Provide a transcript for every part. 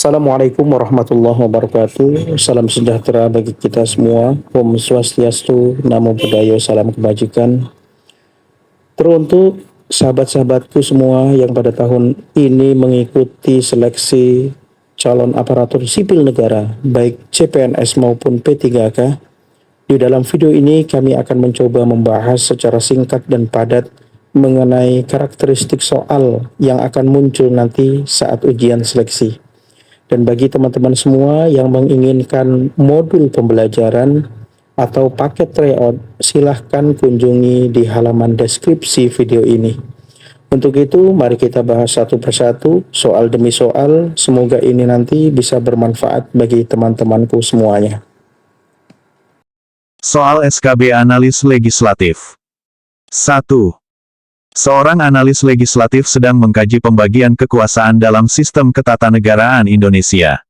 Assalamualaikum warahmatullahi wabarakatuh. Salam sejahtera bagi kita semua. Om Swastiastu, Namo Buddhaya, salam kebajikan. Teruntuk sahabat-sahabatku semua yang pada tahun ini mengikuti seleksi calon aparatur sipil negara, baik CPNS maupun P3K. Di dalam video ini kami akan mencoba membahas secara singkat dan padat mengenai karakteristik soal yang akan muncul nanti saat ujian seleksi. Dan bagi teman-teman semua yang menginginkan modul pembelajaran atau paket tryout, silahkan kunjungi di halaman deskripsi video ini. Untuk itu, mari kita bahas satu persatu, soal demi soal. Semoga ini nanti bisa bermanfaat bagi teman-temanku semuanya. Soal SKB Analis Legislatif 1. Seorang analis legislatif sedang mengkaji pembagian kekuasaan dalam sistem ketatanegaraan Indonesia.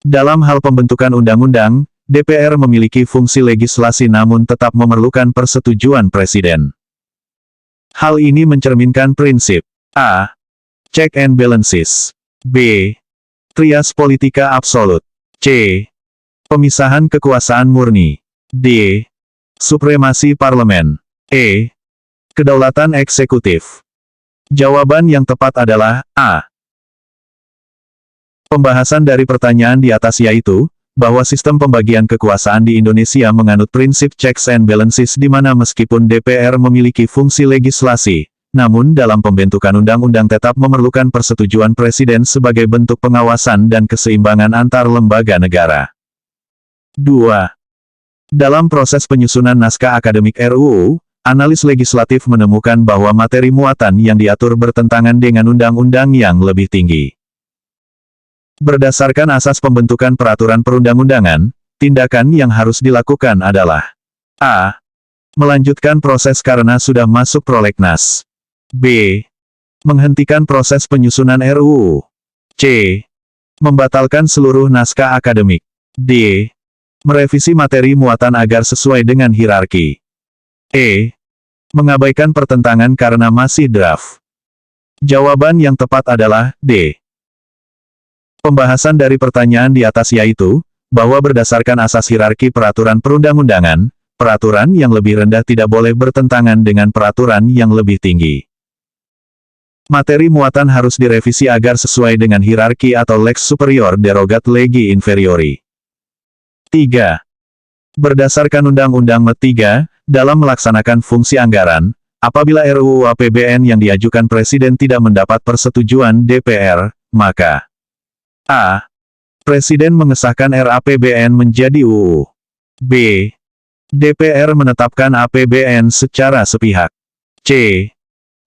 Dalam hal pembentukan undang-undang, DPR memiliki fungsi legislasi namun tetap memerlukan persetujuan Presiden. Hal ini mencerminkan prinsip A. Check and balances, B. Trias politika absolut, C. Pemisahan kekuasaan murni, D. Supremasi parlemen, E. Kedaulatan eksekutif. Jawaban yang tepat adalah A. Pembahasan dari pertanyaan di atas yaitu, bahwa sistem pembagian kekuasaan di Indonesia menganut prinsip checks and balances di mana meskipun DPR memiliki fungsi legislasi, namun dalam pembentukan undang-undang tetap memerlukan persetujuan Presiden sebagai bentuk pengawasan dan keseimbangan antar lembaga negara. 2. Dalam proses penyusunan naskah akademik RUU, analis legislatif menemukan bahwa materi muatan yang diatur bertentangan dengan undang-undang yang lebih tinggi. Berdasarkan asas pembentukan peraturan perundang-undangan, tindakan yang harus dilakukan adalah A. Melanjutkan proses karena sudah masuk prolegnas, B. Menghentikan proses penyusunan RUU, C. Membatalkan seluruh naskah akademik, D. Merevisi materi muatan agar sesuai dengan hierarki, E. Mengabaikan pertentangan karena masih draft. Jawaban yang tepat adalah D. Pembahasan dari pertanyaan di atas yaitu, bahwa berdasarkan asas hierarki peraturan perundang-undangan, peraturan yang lebih rendah tidak boleh bertentangan dengan peraturan yang lebih tinggi. Materi muatan harus direvisi agar sesuai dengan hierarki atau lex superior derogat legi inferiori. 3. Berdasarkan Undang-Undang MT 3, dalam melaksanakan fungsi anggaran, apabila RUU APBN yang diajukan Presiden tidak mendapat persetujuan DPR, maka A. Presiden mengesahkan RAPBN menjadi UU. B. DPR menetapkan APBN secara sepihak. C.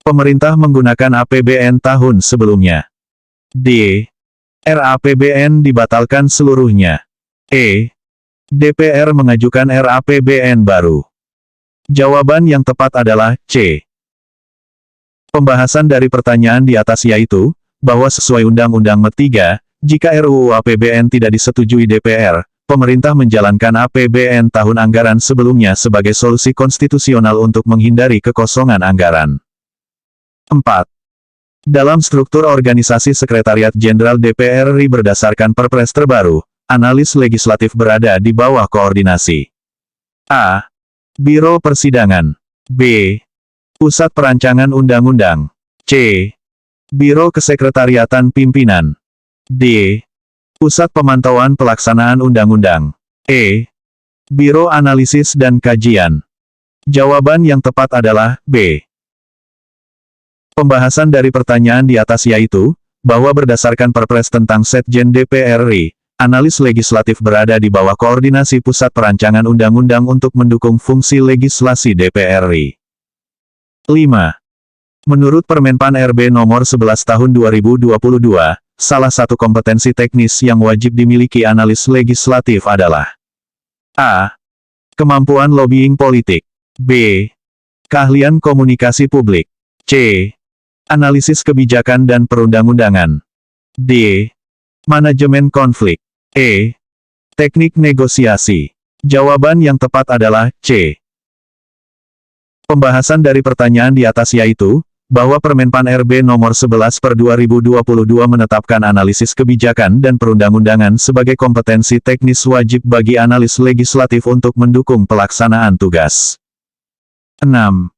Pemerintah menggunakan APBN tahun sebelumnya. D. RAPBN dibatalkan seluruhnya. E. DPR mengajukan RAPBN baru. Jawaban yang tepat adalah C. Pembahasan dari pertanyaan di atas yaitu, bahwa sesuai Undang-Undang MT 3, jika RUU APBN tidak disetujui DPR, pemerintah menjalankan APBN tahun anggaran sebelumnya sebagai solusi konstitusional untuk menghindari kekosongan anggaran. 4. Dalam struktur organisasi Sekretariat Jenderal DPR RI berdasarkan Perpres terbaru, analis legislatif berada di bawah koordinasi A. Biro Persidangan, B. Pusat Perancangan Undang-Undang, C. Biro Kesekretariatan Pimpinan, D. Pusat Pemantauan Pelaksanaan Undang-Undang, E. Biro Analisis dan Kajian. Jawaban yang tepat adalah B. Pembahasan dari pertanyaan di atas yaitu, bahwa berdasarkan Perpres tentang Setjen DPR RI, analis legislatif berada di bawah koordinasi Pusat Perancangan Undang-Undang untuk mendukung fungsi legislasi DPR RI. 5. Menurut Permenpan RB nomor 11 tahun 2022, salah satu kompetensi teknis yang wajib dimiliki analis legislatif adalah A. Kemampuan lobbying politik, B. Keahlian komunikasi publik, C. Analisis kebijakan dan perundang-undangan, D. Manajemen konflik, E. Teknik negosiasi. Jawaban yang tepat adalah C. Pembahasan dari pertanyaan di atas yaitu, bahwa Permenpan RB Nomor 11 per 2022 menetapkan analisis kebijakan dan perundang-undangan sebagai kompetensi teknis wajib bagi analis legislatif untuk mendukung pelaksanaan tugas. 6.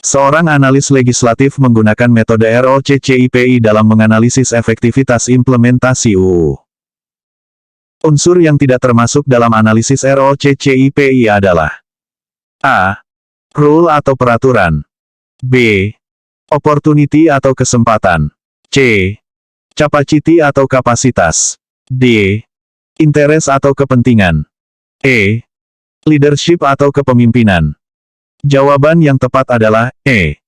Seorang analis legislatif menggunakan metode ROCCIPI dalam menganalisis efektivitas implementasi UU. Unsur yang tidak termasuk dalam analisis ROCCIPI adalah A. Rule atau peraturan. B. Opportunity atau kesempatan. C. Capacity atau kapasitas. D. Interest atau kepentingan. E. Leadership atau kepemimpinan. Jawaban yang tepat adalah E.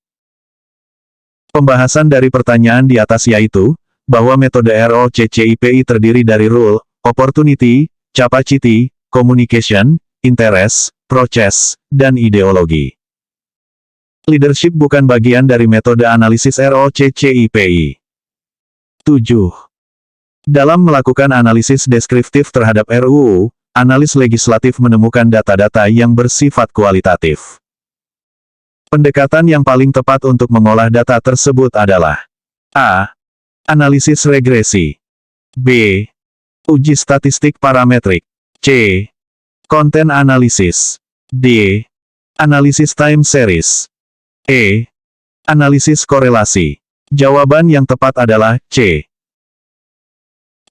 Pembahasan dari pertanyaan di atas yaitu, bahwa metode ROCCIPI terdiri dari rule, opportunity, capacity, communication, interest, process, dan ideologi. Leadership bukan bagian dari metode analisis ROCCIPI. 7. Dalam melakukan analisis deskriptif terhadap RUU, analis legislatif menemukan data-data yang bersifat kualitatif. Pendekatan yang paling tepat untuk mengolah data tersebut adalah A. Analisis regresi. B. Uji statistik parametrik. C. Konten analisis. D. Analisis time series. E. Analisis korelasi. Jawaban yang tepat adalah C.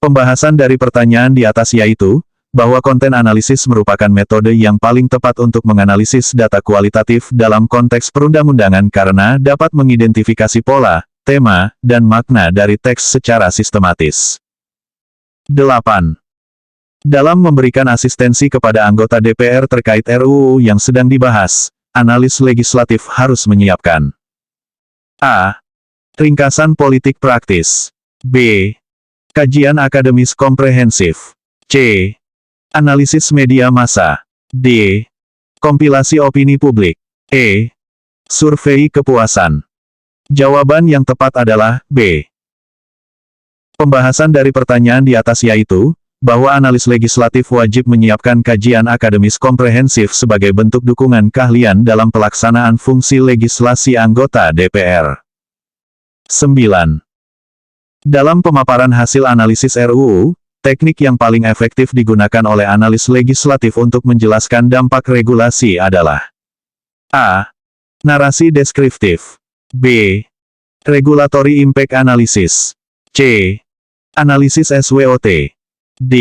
Pembahasan dari pertanyaan di atas yaitu, bahwa konten analisis merupakan metode yang paling tepat untuk menganalisis data kualitatif dalam konteks perundang-undangan karena dapat mengidentifikasi pola, tema, dan makna dari teks secara sistematis. 8. Dalam memberikan asistensi kepada anggota DPR terkait RUU yang sedang dibahas, analis legislatif harus menyiapkan A. Ringkasan politik praktis. B. Kajian akademis komprehensif. C. Analisis media massa. D. Kompilasi opini publik. E. Survei kepuasan. Jawaban yang tepat adalah B. Pembahasan dari pertanyaan di atas yaitu, bahwa analis legislatif wajib menyiapkan kajian akademis komprehensif sebagai bentuk dukungan keahlian dalam pelaksanaan fungsi legislasi anggota DPR. 9. Dalam pemaparan hasil analisis RUU, teknik yang paling efektif digunakan oleh analis legislatif untuk menjelaskan dampak regulasi adalah A. Narasi deskriptif. B. Regulatory Impact Analysis. C. Analisis SWOT. D.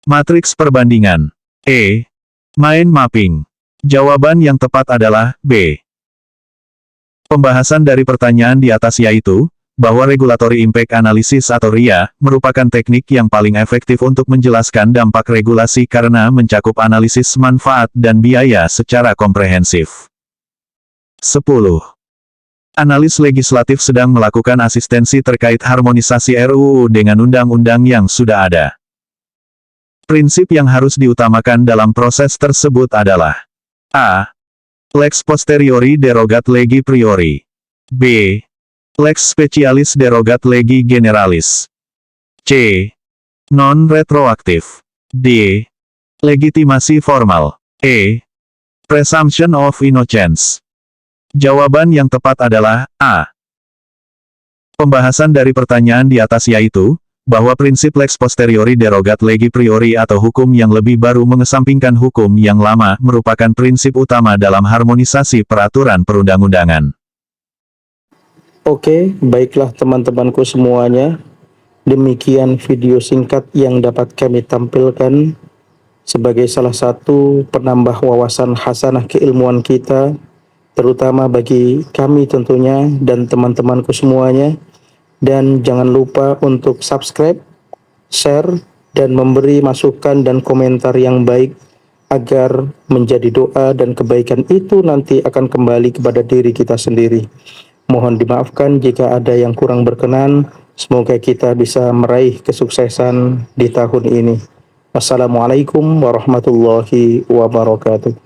Matriks perbandingan. E. Mind mapping. Jawaban yang tepat adalah B. Pembahasan dari pertanyaan di atas yaitu, bahwa Regulatory Impact Analysis atau RIA, merupakan teknik yang paling efektif untuk menjelaskan dampak regulasi karena mencakup analisis manfaat dan biaya secara komprehensif. 10. Analis legislatif sedang melakukan asistensi terkait harmonisasi RUU dengan undang-undang yang sudah ada. Prinsip yang harus diutamakan dalam proses tersebut adalah A. Lex posteriori derogat legi priori. B. Lex specialis derogat legi generalis. C. Non-retroaktif. D. Legitimasi formal. E. Presumption of innocence. Jawaban yang tepat adalah A. Pembahasan dari pertanyaan di atas yaitu, bahwa prinsip lex posteriori derogat legi priori atau hukum yang lebih baru mengesampingkan hukum yang lama merupakan prinsip utama dalam harmonisasi peraturan perundang-undangan. Oke, baiklah teman-temanku semuanya. Demikian video singkat yang dapat kami tampilkan sebagai salah satu penambah wawasan hasanah keilmuan kita, terutama bagi kami tentunya dan teman-temanku semuanya. Dan jangan lupa untuk subscribe, share, dan memberi masukan dan komentar yang baik agar menjadi doa dan kebaikan itu nanti akan kembali kepada diri kita sendiri. Mohon dimaafkan jika ada yang kurang berkenan. Semoga kita bisa meraih kesuksesan di tahun ini. Wassalamualaikum warahmatullahi wabarakatuh.